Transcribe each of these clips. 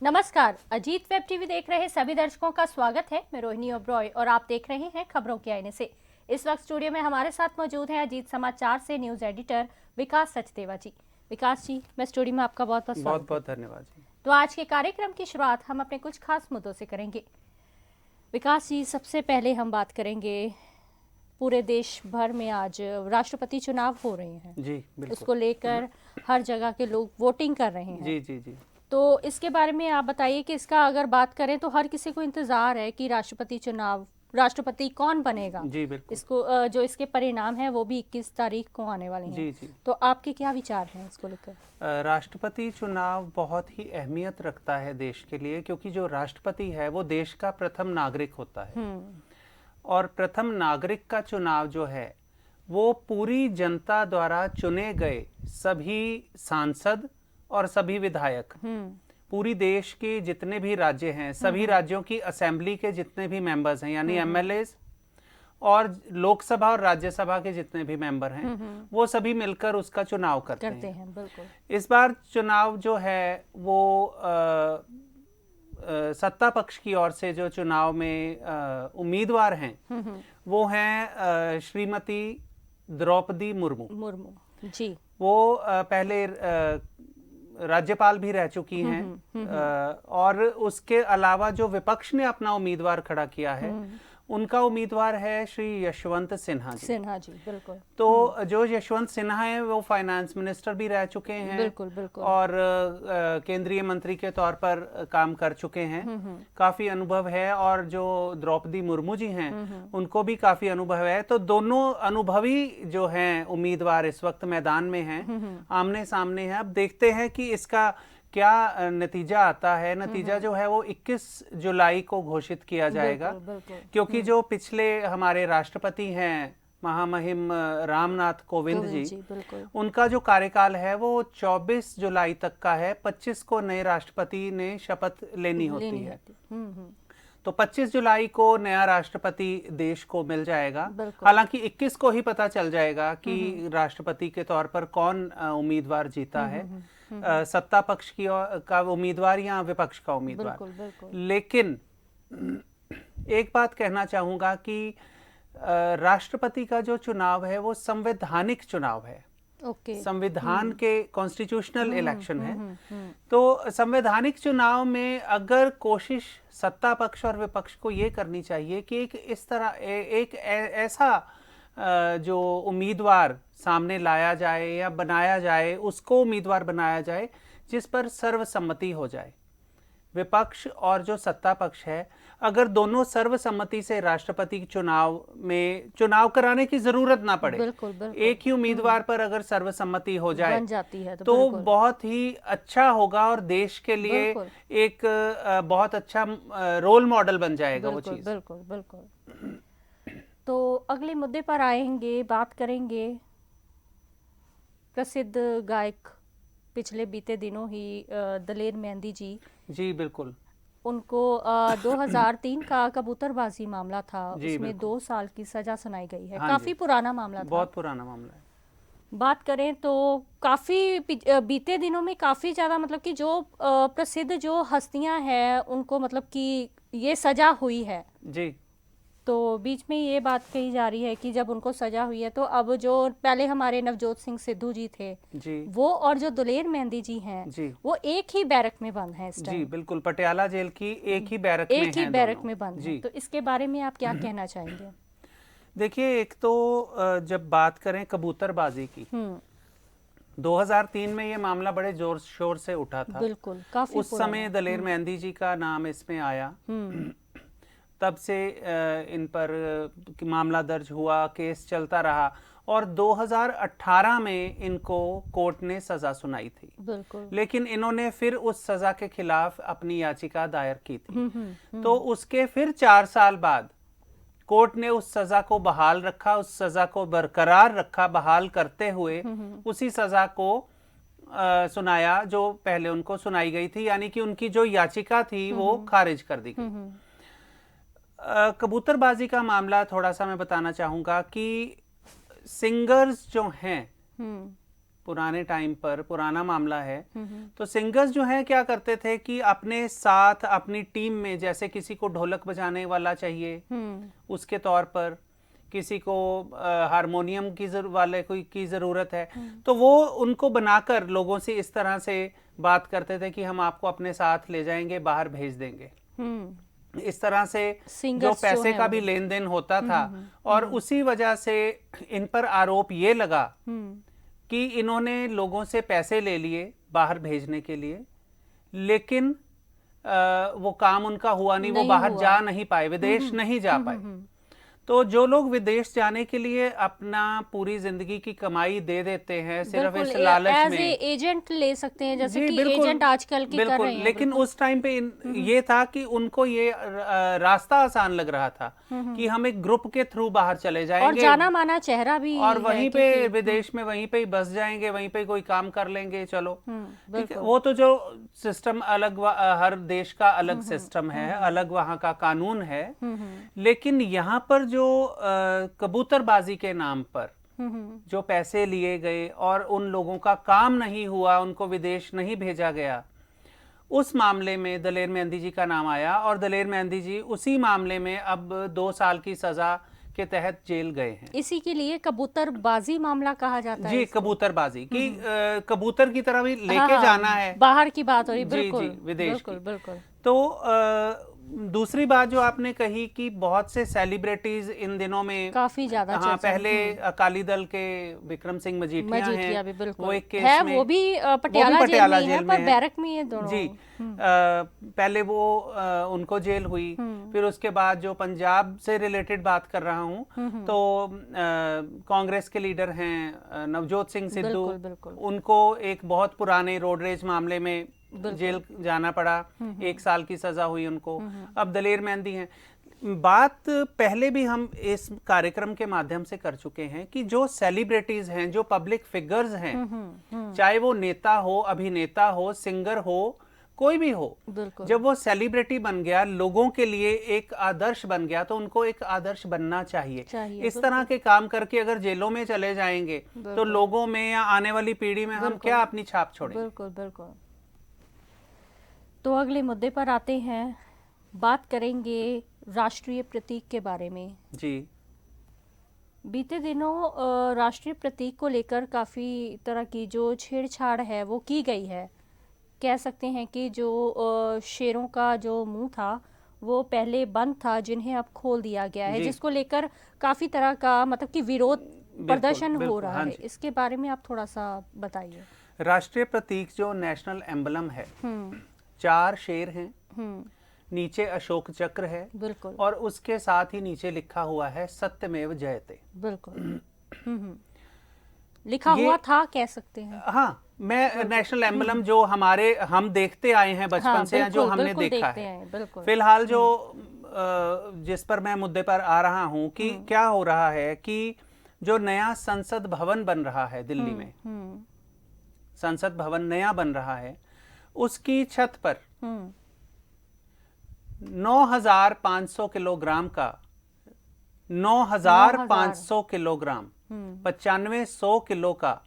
नमस्कार, Ajit web TV देख रहे सभी दर्शकों का स्वागत है। मैं रोहिणी ओब्रॉय और आप देख रहे हैं खबरों के आईने से। इस वक्त स्टूडियो में हमारे साथ मौजूद हैं अजीत समाचार से न्यूज एडिटर विकास सचदेवा जी। विकास जी, मैं स्टूडियो में आपका बहुत बहुत धन्यवाद जी। तो आज के कार्यक्रम की शुरुआत हम अपने कुछ खास मुद्दों से करेंगे। विकास जी, सबसे पहले हम बात करेंगे, पूरे देश भर में आज राष्ट्रपति चुनाव हो रहे हैं जी, बिल्कुल। इसको लेकर हर जगह के लोग वोटिंग कर रहे हैं। जी जी जी। तो इसके बारे में आप बताइए कि इसका अगर बात करें तो हर किसी को इंतजार है कि राष्ट्रपति कौन बनेगा। जी बिल्कुल। इसको जो इसके परिणाम है वो भी 21 तारीख को आने वाले हैं। जी जी। तो आपके क्या विचार हैं इसको लेकर? राष्ट्रपति चुनाव बहुत ही अहमियत रखता है देश के लिए, क्योंकि जो राष्ट्रपति है वो देश का प्रथम नागरिक होता है। और प्रथम नागरिक का चुनाव जो है वो पूरी जनता द्वारा चुने गए सभी सांसद और सभी विधायक, पूरी देश के जितने भी राज्य हैं, सभी राज्यों की असेंबली के जितने भी मेंबर्स हैं, यानी एमएलएस और लोकसभा और राज्यसभा के जितने भी मेंबर हैं, वो सभी मिलकर उसका चुनाव करते हैं। बिल्कुल। इस बार चुनाव जो है वो सत्ता पक्ष की ओर से जो चुनाव में उम्मीदवार हैं वो हैं श्रीमती द्रौपदी मुर्मू जी। वो पहले राज्यपाल भी रह चुकी हैं। और उसके अलावा जो विपक्ष ने अपना उम्मीदवार खड़ा किया है उनका उम्मीदवार है श्री यशवंत सिन्हा जी। बिल्कुल। तो जो यशवंत सिन्हा है वो फाइनेंस मिनिस्टर भी रह चुके हैं। बिल्कुल। और केंद्रीय मंत्री के तौर पर काम कर चुके हैं। काफी अनुभव है। और जो द्रौपदी मुर्मू जी हैं उनको भी काफी अनुभव है। तो दोनों अनुभवी जो हैं उम्मीदवार इस वक्त मैदान में हैं, आमने सामने हैं। अब देखते हैं कि इसका क्या नतीजा आता है। नतीजा जो है वो 21 जुलाई को घोषित किया जाएगा। बिल्कुल। क्योंकि जो पिछले हमारे राष्ट्रपति हैं महामहिम रामनाथ कोविंद जी, उनका जो कार्यकाल है वो 24 जुलाई तक का है। 25 को नए राष्ट्रपति ने शपथ लेनी होती है। तो 25 जुलाई को नया राष्ट्रपति देश को मिल जाएगा। हालांकि 21 को ही पता चल जाएगा कि राष्ट्रपति के तौर पर कौन उम्मीदवार जीता है, सत्ता पक्ष का उम्मीदवार या विपक्ष का उम्मीदवार। बिल्कुल। लेकिन एक बात कहना चाहूंगा कि राष्ट्रपति का जो चुनाव है वो संवैधानिक चुनाव है। संविधान के कॉन्स्टिट्यूशनल इलेक्शन है। तो संवैधानिक चुनाव में अगर कोशिश सत्ता पक्ष और विपक्ष को ये करनी चाहिए कि एक ऐसा जो उम्मीदवार सामने लाया जाए या बनाया जाए, उसको उम्मीदवार बनाया जाए जिस पर सर्वसम्मति हो जाए। विपक्ष और जो सत्ता पक्ष है, अगर दोनों सर्वसम्मति से राष्ट्रपति चुनाव कराने की जरूरत ना पड़े, बिल्कुल। एक ही उम्मीदवार पर अगर सर्वसम्मति हो जाए बन जाती है तो बहुत ही अच्छा होगा और देश के लिए एक बहुत अच्छा रोल मॉडल बन जाएगा वो चीज। बिल्कुल। तो अगले मुद्दे पर आएंगे, बात करेंगे। प्रसिद्ध गायक पिछले बीते दिनों ही दलेर मेहंदी जी बिल्कुल, उनको 2003 का कबूतरबाजी मामला था, उसमें 2 साल की सजा सुनाई गई है। काफी पुराना मामला था, बहुत पुराना मामला है। बात करें तो काफी बीते दिनों में काफी ज्यादा मतलब कि जो प्रसिद्ध जो हस्तियां हैं उनको मतलब कि ये सजा हुई है जी। तो बीच में ये बात कही जा रही है कि जब उनको सजा हुई है तो अब जो पहले हमारे नवजोत सिंह सिद्धू जी थे जी, वो और जो दलेर मेहंदी जी हैं जी, वो एक ही बैरक में बंद हैं इस टाइम। जी बिल्कुल, पटियाला जेल की एक ही बैरक में बंद हैं। तो इसके बारे में आप क्या कहना चाहेंगे? देखिए, एक तो जब बात करें कबूतरबाजी की, 2003 में ये मामला बड़े जोर शोर से उठा था। बिल्कुल, काफी उस समय दलेर मेहंदी जी का नाम इसमें आया। तब से इन पर मामला दर्ज हुआ, केस चलता रहा और 2018 में इनको कोर्ट ने सजा सुनाई थी। बिल्कुल। लेकिन इन्होंने फिर उस सजा के खिलाफ अपनी याचिका दायर की थी। तो उसके फिर 4 साल बाद कोर्ट ने उस सजा को बहाल रखा, उस सजा को बरकरार रखा, बहाल करते हुए उसी सजा को सुनाया जो पहले उनको सुनाई गई थी, यानी कि उनकी जो याचिका थी वो खारिज कर दी गई। कबूतरबाजी का मामला थोड़ा सा मैं बताना चाहूंगा कि सिंगर्स जो हैं पुराने टाइम पर, पुराना मामला है, तो सिंगर्स जो है क्या करते थे कि अपने साथ अपनी टीम में, जैसे किसी को ढोलक बजाने वाला चाहिए उसके तौर पर, किसी को हारमोनियम वाले कोई की जरूरत है, तो वो उनको बनाकर लोगों से इस तरह से बात करते थे कि हम आपको अपने साथ ले जाएंगे, बाहर भेज देंगे। इस तरह से जो पैसे का भी लेन देन होता था, और उसी वजह से इन पर आरोप ये लगा कि इन्होंने लोगों से पैसे ले लिए बाहर भेजने के लिए, लेकिन वो काम उनका हुआ नहीं, वो बाहर जा नहीं पाए, विदेश नहीं जा पाए। तो जो लोग विदेश जाने के लिए अपना पूरी जिंदगी की कमाई दे देते हैं सिर्फ इस लालच में, एजेंट ले सकते हैं, जैसे कि एजेंट आजकल की कर रहे हैं। लेकिन उस टाइम पे ये था कि उनको ये रास्ता आसान लग रहा था कि हम एक ग्रुप के थ्रू बाहर चले जाएंगे, और जाना माना चेहरा भी, और वहीं पे विदेश में वहीं पे बस जाएंगे, वहीं पे कोई काम कर लेंगे, चलो ठीक है। वो तो जो सिस्टम अलग, हर देश का अलग सिस्टम है, अलग वहाँ का कानून है। लेकिन यहाँ पर जो कबूतरबाजी के नाम पर जो पैसे लिए गए और उन लोगों का काम नहीं हुआ, उनको विदेश नहीं भेजा गया, उस मामले में दलेर मेहंदी जी का नाम आया, और दलेर मेहंदी जी उसी मामले में अब 2 साल की सजा के तहत जेल गए हैं। इसी के लिए कबूतरबाजी मामला कहा जाता है। जी, कबूतरबाजी की कबूतर की तरह भी लेके जाना है, बाहर की बात हो रही, बिल्कुल विदेश बिल्कुल बिल्कुल। तो दूसरी बात जो आपने कही कि बहुत से सेलिब्रिटीज इन दिनों में काफी ज्यादा, हाँ, पहले अकाली दल के विक्रम सिंह मजीठिया हैं, वो एक केस है, वो भी पटियाला जेल में है, बैरक में है दोनों। जी, पहले वो उनको जेल हुई, फिर उसके बाद जो पंजाब से रिलेटेड बात कर रहा हूँ, तो कांग्रेस के लीडर हैं नवजोत सिंह सिद्धू, उनको एक बहुत पुराने रोड रेज मामले में जेल जाना पड़ा, 1 साल की सजा हुई उनको। अब दलेर मेहंदी हैं। बात पहले भी हम इस कार्यक्रम के माध्यम से कर चुके हैं कि जो सेलिब्रिटीज हैं, जो पब्लिक फिगर्स हैं, चाहे वो नेता हो, अभिनेता हो, सिंगर हो, कोई भी हो, जब वो सेलिब्रिटी बन गया, लोगों के लिए एक आदर्श बन गया, तो उनको एक आदर्श बनना चाहिए। इस तरह के काम करके अगर जेलों में चले जाएंगे तो लोगों में या आने वाली पीढ़ी में हम क्या अपनी छाप छोड़ेंगे। बिल्कुल बिल्कुल। तो अगले मुद्दे पर आते हैं, बात करेंगे राष्ट्रीय प्रतीक के बारे में। जी, बीते दिनों राष्ट्रीय प्रतीक को लेकर काफ़ी तरह की जो छेड़छाड़ है वो की गई है। कह सकते हैं कि जो शेरों का जो मुंह था वो पहले बंद था, जिन्हें अब खोल दिया गया है, जिसको लेकर काफ़ी तरह का मतलब कि विरोध प्रदर्शन हो रहा है। इसके बारे में आप थोड़ा सा बताइए। राष्ट्रीय प्रतीक जो नेशनल एम्बलम है, 4 शेर हैं, नीचे अशोक चक्र है, बिल्कुल, और उसके साथ ही नीचे लिखा हुआ है सत्यमेव जयते। बिल्कुल लिखा हुआ था, कह सकते हैं। हाँ, मैं नेशनल एम्बलम जो हम देखते आए हैं बचपन से, जो हमने देखा है। फिलहाल जो जिस पर मैं मुद्दे पर आ रहा हूँ कि क्या हो रहा है कि जो नया संसद भवन बन रहा है दिल्ली में, संसद भवन नया बन रहा है, उसकी छत पर 9,500 किलोग्राम का 9,500 किलोग्राम 9500 किलो का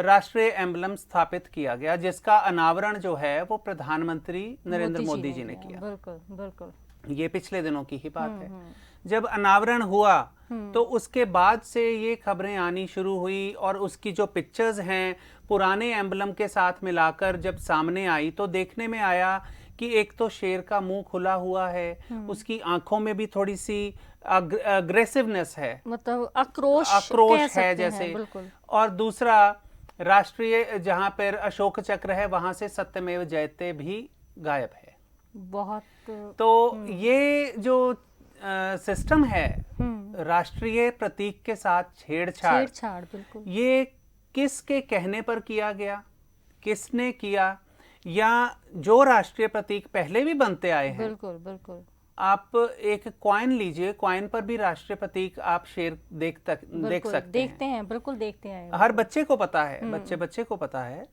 राष्ट्रीय एम्बलम स्थापित किया गया, जिसका अनावरण जो है वो प्रधानमंत्री नरेंद्र मोदी जी ने किया। बिल्कुल बिल्कुल, ये पिछले दिनों की ही बात है। जब अनावरण हुआ तो उसके बाद से ये खबरें आनी शुरू हुई, और उसकी जो पिक्चर्स हैं पुराने एम्बलम के साथ मिलाकर जब सामने आई तो देखने में आया कि एक तो शेर का मुंह खुला हुआ है, उसकी आंखों में भी थोड़ी सी अग्रेसिवनेस है, मतलब आक्रोश है जैसे, और दूसरा राष्ट्रीय जहां पर अशोक चक्र है वहां से सत्यमेव जयते भी गायब है। बहुत तो ये जो सिस्टम है राष्ट्रीय प्रतीक के साथ छेड़छाड़, बिल्कुल, ये किसके कहने पर किया गया, किसने किया, या जो राष्ट्रीय प्रतीक पहले भी बनते आए हैं। बिल्कुल बिल्कुल, आप एक कॉइन लीजिए, कॉइन पर भी राष्ट्रीय प्रतीक आप शेर देख सकते हैं। बिल्कुल देखते हैं, हर बच्चे को पता है, बच्चे को पता है।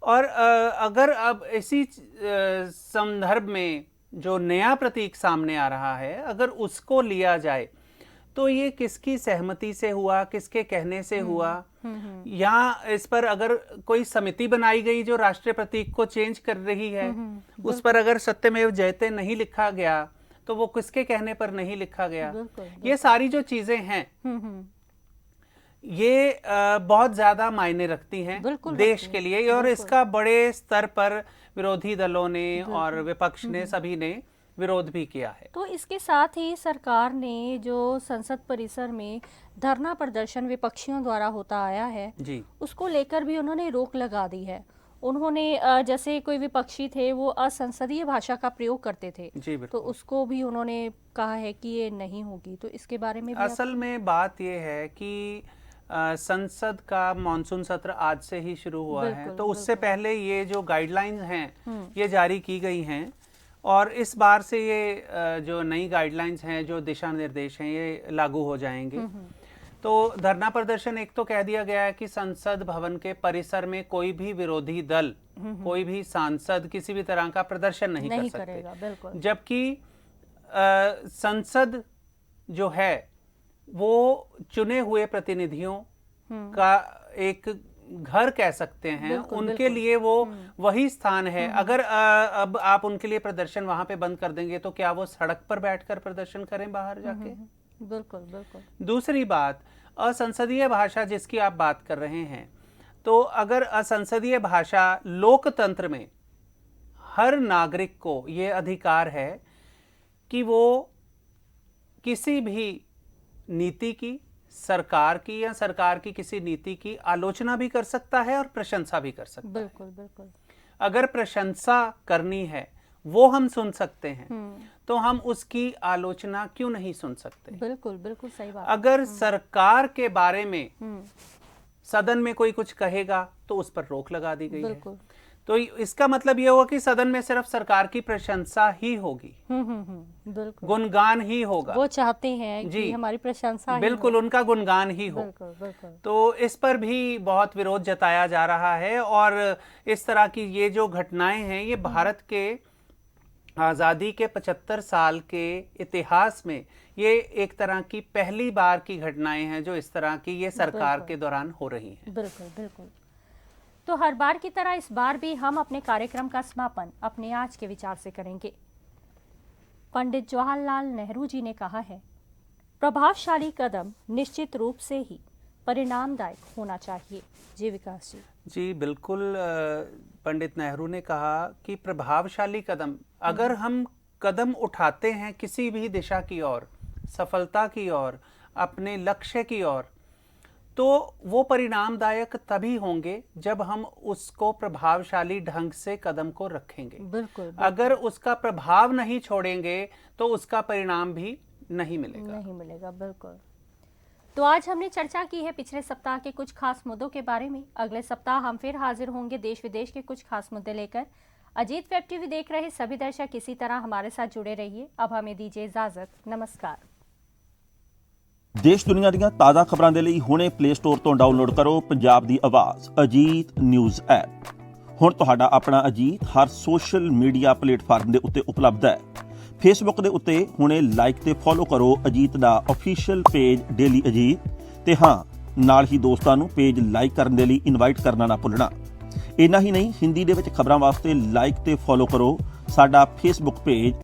और अगर अब इसी संदर्भ में जो नया प्रतीक सामने आ रहा है, अगर उसको लिया जाए तो ये किसकी सहमति से हुआ, किसके कहने से हुआ, या इस पर अगर कोई समिति बनाई गई जो राष्ट्रीय प्रतीक को चेंज कर रही है, उस पर अगर सत्यमेव जयते नहीं लिखा गया तो वो किसके कहने पर नहीं लिखा गया। ये सारी जो चीजें हैं ये बहुत ज्यादा मायने रखती हैं देश के लिए, और इसका बड़े स्तर पर विरोधी दलों ने और विपक्ष ने सभी ने विरोध भी किया है। तो इसके साथ ही सरकार ने जो संसद परिसर में धरना प्रदर्शन विपक्षियों द्वारा होता आया है जी, उसको लेकर भी उन्होंने रोक लगा दी है। उन्होंने जैसे कोई विपक्षी थे वो असंसदीय भाषा का प्रयोग करते थे जी, तो उसको भी उन्होंने कहा है कि ये नहीं होगी। तो इसके बारे में भी असल में बात ये है कि संसद का मॉनसून सत्र आज से ही शुरू हुआ है, तो उससे पहले ये जो गाइडलाइंस हैं ये जारी की गई हैं, और इस बार से ये जो नई गाइडलाइंस हैं, जो दिशा निर्देश हैं, ये लागू हो जाएंगे। तो धरना प्रदर्शन एक तो कह दिया गया है कि संसद भवन के परिसर में कोई भी विरोधी दल, कोई भी सांसद किसी भी तरह का प्रदर्शन नहीं कर सकते, जबकि संसद जो है वो चुने हुए प्रतिनिधियों का एक घर कह सकते हैं, उनके लिए वो वही स्थान है। अगर अब आप उनके लिए प्रदर्शन वहां पे बंद कर देंगे तो क्या वो सड़क पर बैठकर प्रदर्शन करें बाहर जाके? बिल्कुल। दूसरी बात, असंसदीय भाषा जिसकी आप बात कर रहे हैं, तो अगर असंसदीय भाषा, लोकतंत्र में हर नागरिक को ये अधिकार है कि वो किसी भी नीति की, सरकार की या सरकार की किसी नीति की आलोचना भी कर सकता है और प्रशंसा भी कर सकता है। बिल्कुल। अगर प्रशंसा करनी है वो हम सुन सकते हैं, तो हम उसकी आलोचना क्यों नहीं सुन सकते? बिल्कुल सही बात। अगर सरकार के बारे में सदन में कोई कुछ कहेगा तो उस पर रोक लगा दी गई है। तो इसका मतलब यह हुआ कि सदन में सिर्फ सरकार की प्रशंसा ही होगी, बिल्कुल, गुणगान ही होगा। वो चाहते हैं कि हमारी प्रशंसा, बिल्कुल, उनका गुणगान ही हो। बिल्कुल। तो इस पर भी बहुत विरोध जताया जा रहा है, और इस तरह की ये जो घटनाएं हैं ये भारत के आज़ादी के 75 साल के इतिहास में ये एक तरह की पहली बार की घटनाएं हैं जो इस तरह की ये सरकार के दौरान हो रही हैं। बिल्कुल। तो हर बार की तरह इस बार भी हम अपने कार्यक्रम का समापन अपने आज के विचार से करेंगे। पंडित जवाहरलाल नेहरू जी ने कहा है, प्रभावशाली कदम निश्चित रूप से ही परिणामदायक होना चाहिए। जी विकास जी बिल्कुल, पंडित नेहरू ने कहा कि प्रभावशाली कदम, अगर हम कदम उठाते हैं किसी भी दिशा की ओर, सफलता की ओर, अपने लक्ष्य की ओर, तो वो परिणामदायक तभी होंगे जब हम उसको प्रभावशाली ढंग से कदम को रखेंगे। बिल्कुल। अगर उसका प्रभाव नहीं छोड़ेंगे तो उसका परिणाम भी नहीं मिलेगा। बिल्कुल। तो आज हमने चर्चा की है पिछले सप्ताह के कुछ खास मुद्दों के बारे में। अगले सप्ताह हम फिर हाजिर होंगे देश विदेश के कुछ खास मुद्दे लेकर। अजीत वेब टीवी देख रहे सभी दर्शक इसी तरह हमारे साथ जुड़े रहिए। अब हमें दीजिए इजाजत। नमस्कार। देश दुनिया ਦੀਆਂ ਤਾਜ਼ਾ ਖਬਰਾਂ ਦੇ ਲਈ ਹੁਣੇ ਪਲੇ ਸਟੋਰ ਤੋਂ ਡਾਊਨਲੋਡ ਕਰੋ ਪੰਜਾਬ ਦੀ ਆਵਾਜ਼ ਅਜੀਤ ਨਿਊਜ਼ ਐਪ। ਹੁਣ ਤੁਹਾਡਾ ਆਪਣਾ ਅਜੀਤ ਹਰ ਸੋਸ਼ਲ ਮੀਡੀਆ ਪਲੇਟਫਾਰਮ ਦੇ ਉੱਤੇ ਉਪਲਬਧ ਹੈ। ਫੇਸਬੁੱਕ ਦੇ ਉੱਤੇ ਹੁਣੇ ਲਾਈਕ ਤੇ ਫੋਲੋ ਕਰੋ ਅਜੀਤ ਦਾ ਅਫੀਸ਼ੀਅਲ ਪੇਜ ਡੇਲੀ ਅਜੀਤ, ਤੇ ਹਾਂ ਨਾਲ ਹੀ ਦੋਸਤਾਂ ਨੂੰ ਪੇਜ ਲਾਈਕ ਕਰਨ ਦੇ ਲਈ ਇਨਵਾਈਟ ਕਰਨਾ ਨਾ ਭੁੱਲਣਾ। ਇੰਨਾ ਹੀ ਨਹੀਂ, ਹਿੰਦੀ ਦੇ ਵਿੱਚ ਖਬਰਾਂ ਵਾਸਤੇ ਲਾਈਕ ਤੇ ਫੋਲੋ ਕਰੋ ਸਾਡਾ ਫੇਸਬੁੱਕ ਪੇਜ